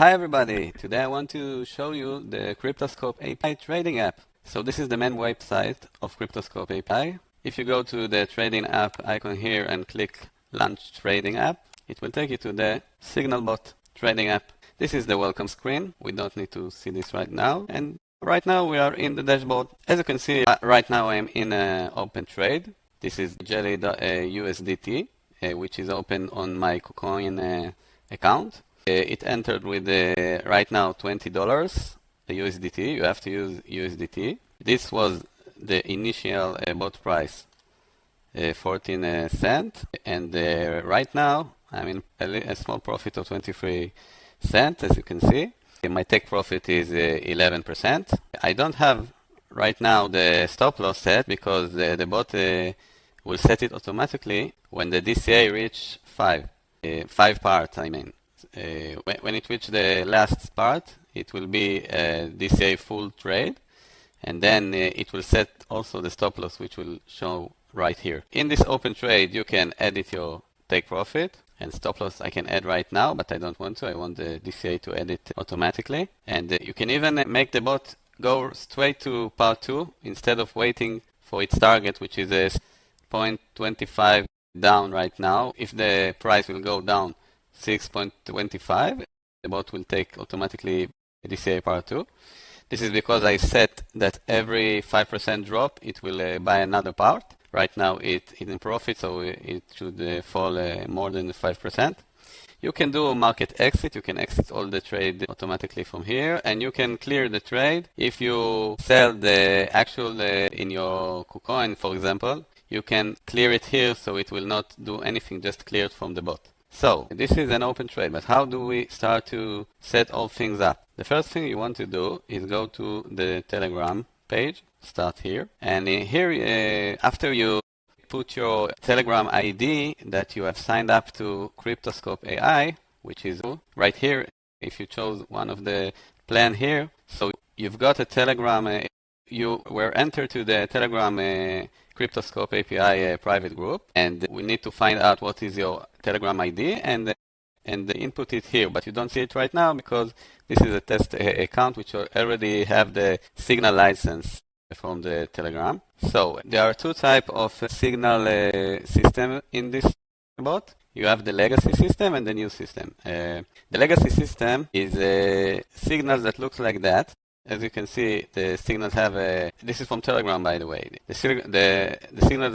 Hi everybody! Today I want to show you the CryptoScopeAI trading app. So this is the main website of CryptoScopeAI. If you go to the trading app icon here and click Launch Trading App, it will take you to the TradingBot trading app. This is the welcome screen. We don't need to see this right now. And right now we are in the dashboard. As you can see, right now I am in an open trade. This is Jelly.USDT, which is open on my KuCoin account. It entered with right now $20 the USDT. You have to use USDT. This was the initial bot price, 14 cents, and right now I'm in a small profit of 23 cents, as you can see. My take profit is 11%. I don't have right now the stop loss set because the bot will set it automatically when the DCA reach 5 parts, I mean. When it reaches the last part, it will be a DCA full trade, and then it will set also the stop loss, which will show right here. In this open trade, you can edit your take profit, and stop loss I can add right now, but I don't want to. I want the DCA to edit automatically. And you can even make the bot go straight to part 2 instead of waiting for its target, which is a 0.25 down right now. If the price will go down 6.25, the bot will take automatically DCA part 2. This is because I set that every 5% drop, it will buy another part. Right now it's in profit, so it should fall more than 5%. You can do a market exit. You can exit all the trade automatically from here, and you can clear the trade. If you sell the actual in your KuCoin, for example, you can clear it here, so it will not do anything, just clear it from the bot. So this is an open trade, but how do we start to set all things up? The first thing you want to do is go to the Telegram page, start here, and here after you put your Telegram ID that you have signed up to CryptoScopeAI, which is right here, if you chose one of the plan here, so you've got a Telegram, you were entered to the Telegram CryptoScopeAI private group, and we need to find out what is your Telegram ID and input it here, but you don't see it right now because this is a test account which already have the Signal license from the Telegram. So there are two types of Signal system in this bot. You have the legacy system and the new system. The legacy system is signals that looks like that. As you can see, the signals have this is from Telegram, by the way. The signals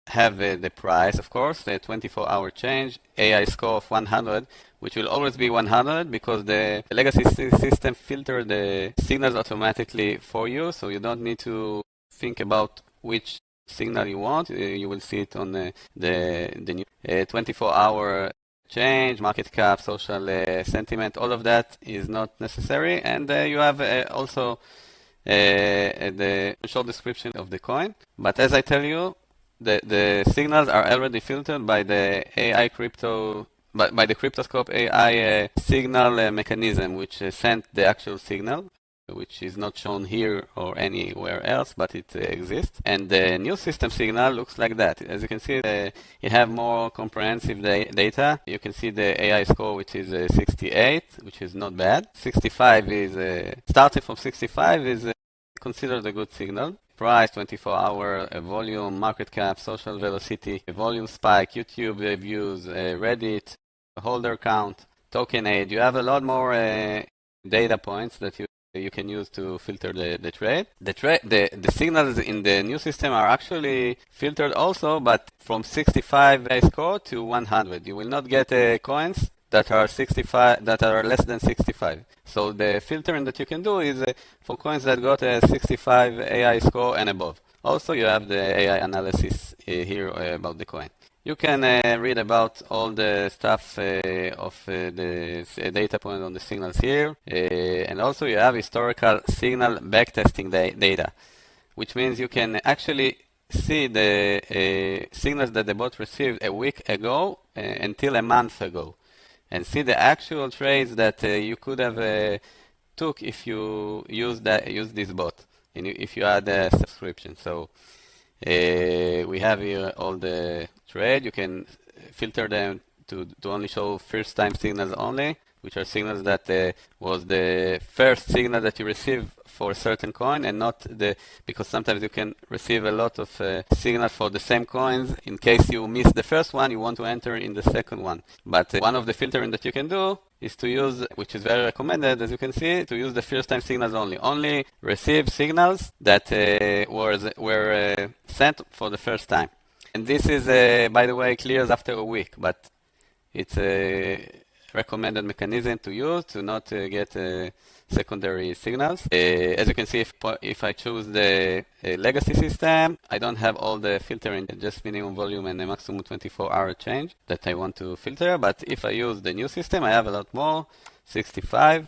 have the price, of course, the 24-hour change, AI score of 100, which will always be 100 because the legacy system filters the signals automatically for you, so you don't need to think about which signal you want. You will see it on the new 24-hour change, market cap, social sentiment. All of that is not necessary, and you have also the short description of the coin. But as I tell you, the signals are already filtered by the AI crypto, by the CryptoScopeAI signal mechanism, which sent the actual signal, which is not shown here or anywhere else, but it exists. And the new system signal looks like that. As you can see, it have more comprehensive data. You can see the AI score, which is 68, which is not bad. 65 is, starting from 65 is considered a good signal. Price, 24-hour, volume, market cap, social velocity, volume spike, YouTube views, Reddit, holder count, token age. You have a lot more data points that you can use to filter the trade. The signals in the new system are actually filtered also, but from 65 score to 100. You will not get coins that are 65, that are less than 65. So the filtering that you can do is for coins that got a 65 AI score and above. Also, you have the AI analysis here about the coin. You can read about all the stuff of the data point on the signals here. And also you have historical signal backtesting data, which means you can actually see the signals that the bot received a week ago until a month ago, and see the actual trades that you could have took if you use this bot, and if you add a subscription. So we have here all the trade. You can filter them to only show first time signals only. which are signals that was the first signal that you receive for a certain coin, and not because sometimes you can receive a lot of signals for the same coins. In case you miss the first one, you want to enter in the second one. But one of the filtering that you can do is to use, which is very recommended, as you can see, to use the first time signals only. Only receive signals that were sent for the first time. And this is, by the way, clears after a week, but it's a recommended mechanism to use to not get secondary signals. As you can see, if I choose the legacy system, I don't have all the filtering, just minimum volume and the maximum 24-hour change that I want to filter. But if I use the new system, I have a lot more. 65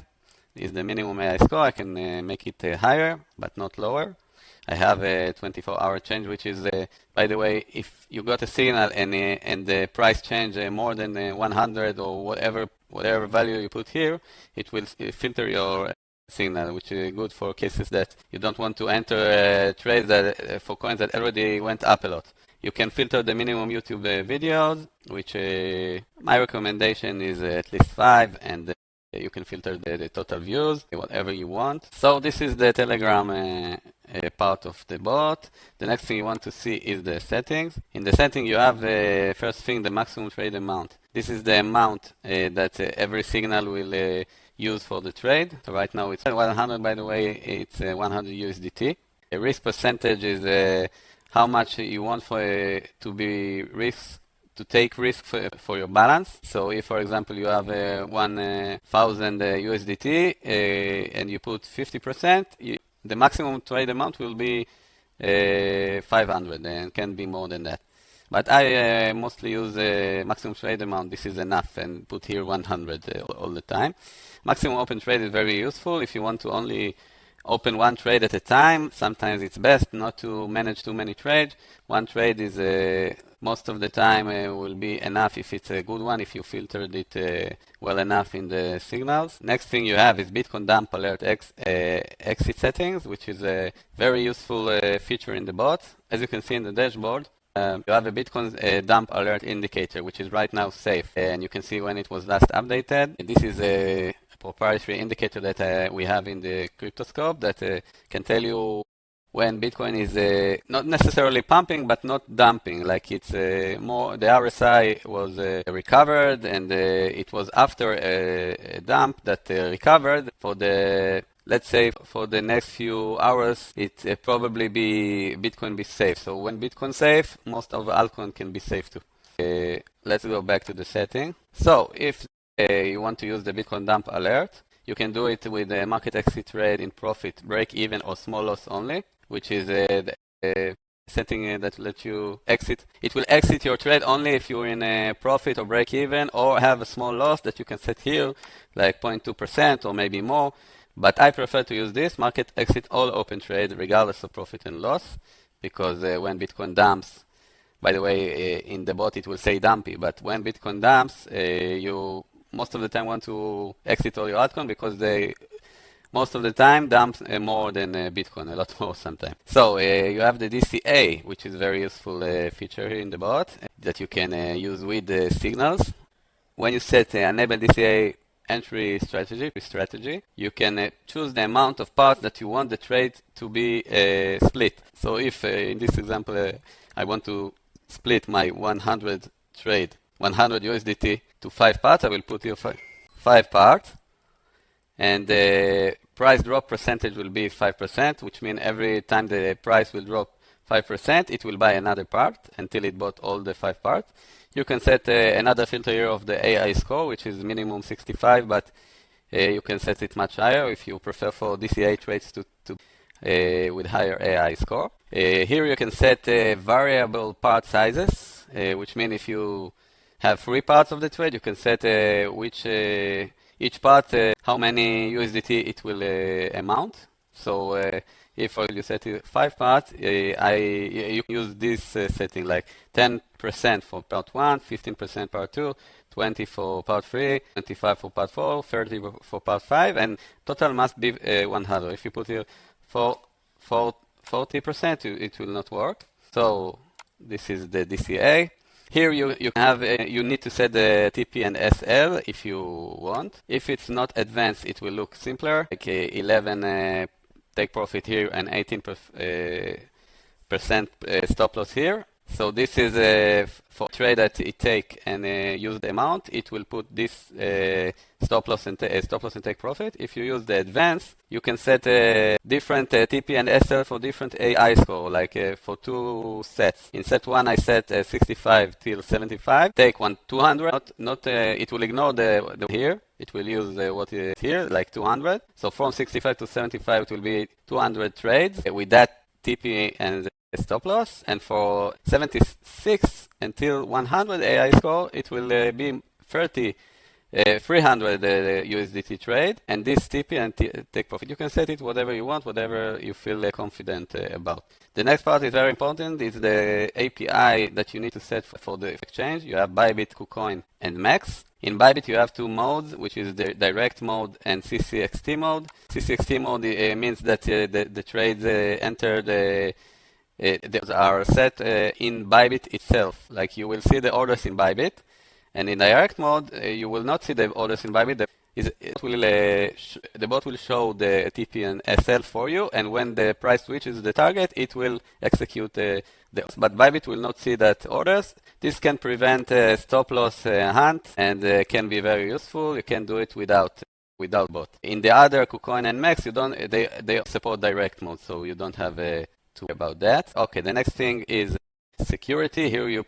is the minimum AI score. I can make it higher, but not lower. I have a 24-hour change, which is, by the way, if you got a signal and the price change more than 100 or whatever value you put here, it will filter your signal, which is good for cases that you don't want to enter trades that for coins that already went up a lot. You can filter the minimum YouTube videos, which my recommendation is at least 5, and you can filter the total views, whatever you want. So this is the Telegram part of the bot. The next thing you want to see is the settings. In the setting, you have first thing, the maximum trade amount. This is the amount that every signal will use for the trade. So right now it's 100, by the way, it's 100 USDT. The risk percentage is how much you want to be to take risk for your balance. So if, for example, you have 1,000 USDT and you put 50%, the maximum trade amount will be 500 and can be more than that. But I mostly use maximum trade amount. This is enough, and put here 100 all the time. Maximum open trade is very useful if you want to only open one trade at a time. Sometimes it's best not to manage too many trades. One trade is most of the time will be enough if it's a good one, if you filtered it well enough in the signals. Next thing you have is Bitcoin dump alert exit settings, which is a very useful feature in the bot. As you can see in the dashboard, you have a Bitcoin dump alert indicator, which is right now safe, and you can see when it was last updated. This is a proprietary indicator that we have in the CryptoScope that can tell you when Bitcoin is not necessarily pumping, but not dumping. Like it's more, the RSI was recovered, and it was after a dump that recovered. For the, let's say, for the next few hours, it probably Bitcoin be safe. So when Bitcoin safe, most of the altcoin can be safe too. Let's go back to the setting. So if you want to use the Bitcoin dump alert, you can do it with a market exit trade in profit, break even, or small loss only, which is a setting that lets you exit. It will exit your trade only if you're in a profit or break even, or have a small loss that you can set here, like 0.2% or maybe more. But I prefer to use this, market exit all open trade, regardless of profit and loss, because when Bitcoin dumps, by the way, in the bot it will say dumpy, but when Bitcoin dumps, you most of the time want to exit all your altcoin because they most of the time dumps more than Bitcoin, a lot more sometimes. So you have the DCA, which is a very useful feature here in the bot that you can use with the signals. When you set enable DCA entry strategy, you can choose the amount of parts that you want the trade to be split. So if in this example I want to split my 100 trade, 100 USDT to 5 parts, I will put here 5 parts. And the price drop percentage will be 5%, which means every time the price will drop 5%, it will buy another part until it bought all the 5 parts. You can set another filter here of the AI score, which is minimum 65, but you can set it much higher if you prefer for DCA trades to with higher AI score. Here you can set variable part sizes, which means if you have 3 parts of the trade, you can set each part how many USDT it will amount. So if you set 5 parts, you can use this setting, like 10% for part 1, 15% part 2, 20 for part 3, 25 for part 4, 30 for part 5, and total must be 100. If you put here for 40%, it will not work. So this is the DCA. Here you need to set the TP and SL if you want. If it's not advanced, it will look simpler, like 11 take profit here and 18% stop loss here. So this is for trade that it take and use the amount. It will put this stop loss and take profit. If you use the advanced, you can set different TP and SL for different AI score, like for 2 sets. In set 1, I set 65 till 75. Take one 200. It will ignore the here. It will use what is here, like 200. So from 65 to 75, it will be 200 trades with that TP and stop loss, and for 76 until 100 AI score, it will be 300 USDT trade, and this TP and take profit. You can set it whatever you want, whatever you feel confident about. The next part is very important. It's the API that you need to set for the exchange. You have Bybit, KuCoin, and Max. In Bybit, you have 2 modes, which is the direct mode and CCXT mode. CCXT mode means that the trades enter those are set in Bybit itself. Like you will see the orders in Bybit, and in direct mode, you will not see the orders in Bybit. The bot will show the TP and SL for you, and when the price reaches the target, it will execute but Bybit will not see that orders. This can prevent stop loss hunt and can be very useful. You can do it without bot. In the other KuCoin and Max, they support direct mode, so you don't have to worry about that. Okay, the next thing is security. Here you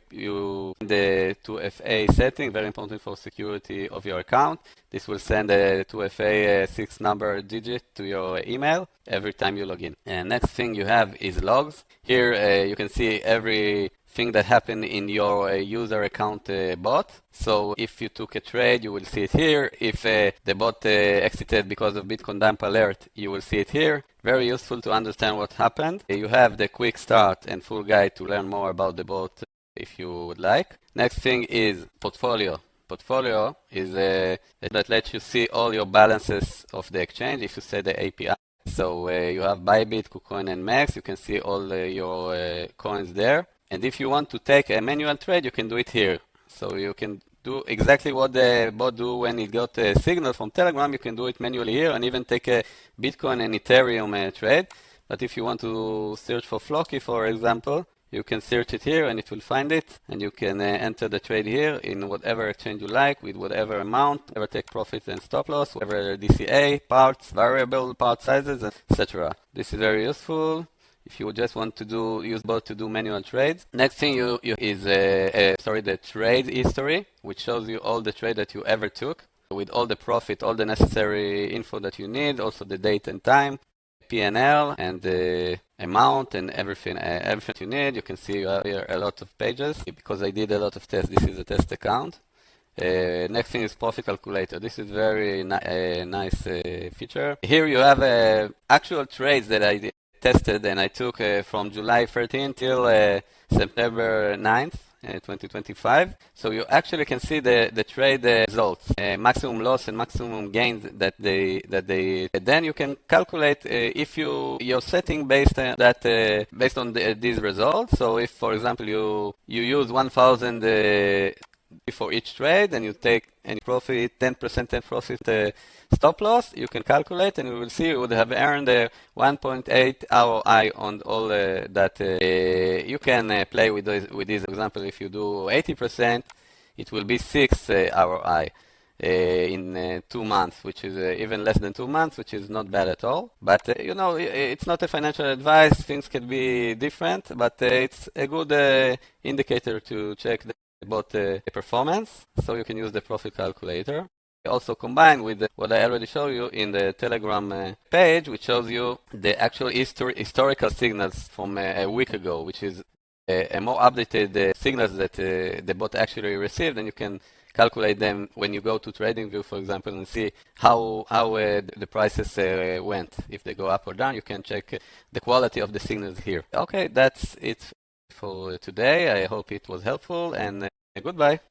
the 2FA setting, very important for security of your account. This will send a 2FA 6-number digit to your email every time you log in. And next thing you have is logs. Here you can see everything that happened in your user account bot. So if you took a trade, you will see it here. If the bot exited because of Bitcoin dump alert, you will see it here. Very useful to understand what happened. You have the quick start and full guide to learn more about the bot if you would like. Next thing is portfolio. Portfolio is that lets you see all your balances of the exchange if you set the API. So you have Bybit, KuCoin, and Max. You can see all your coins there. And if you want to take a manual trade, you can do it here. So you can do exactly what the bot do when it got a signal from Telegram. You can do it manually here and even take a Bitcoin and Ethereum trade. But if you want to search for Floki, for example, you can search it here and it will find it. And you can enter the trade here in whatever exchange you like with whatever amount, whatever take profits and stop loss, whatever DCA, parts, variable, part sizes, etc. This is very useful if you just want to use bot to do manual trades. Next thing is the trade history, which shows you all the trade that you ever took with all the profit, all the necessary info that you need, also the date and time, P&L, and the amount and everything you need. You can see here a lot of pages. Because I did a lot of tests, this is a test account. Next thing is profit calculator. This is very nice feature. Here you have actual trades that I tested and I took from July 13 till September 9th, 2025. So you actually can see the trade results, maximum loss and maximum gains that they. Then you can calculate if you're setting based on these results. So if, for example, you use 1,000 for each trade and you take any profit, 10% profit stop loss, you can calculate and you will see you would have earned 1.8 ROI on all that. You can play with this example. If you do 80%, it will be 6 ROI in 2 months, which is even less than 2 months, which is not bad at all. But it's not a financial advice. Things can be different, but it's a good indicator to check bot performance. So you can use the profit calculator. Also combined with what I already showed you in the Telegram page, which shows you the actual historical signals from a week ago, which is a more updated signals that the bot actually received, and you can calculate them when you go to TradingView, for example, and see how the prices went. If they go up or down, you can check the quality of the signals here. Okay, that's it for today. I hope it was helpful, and goodbye.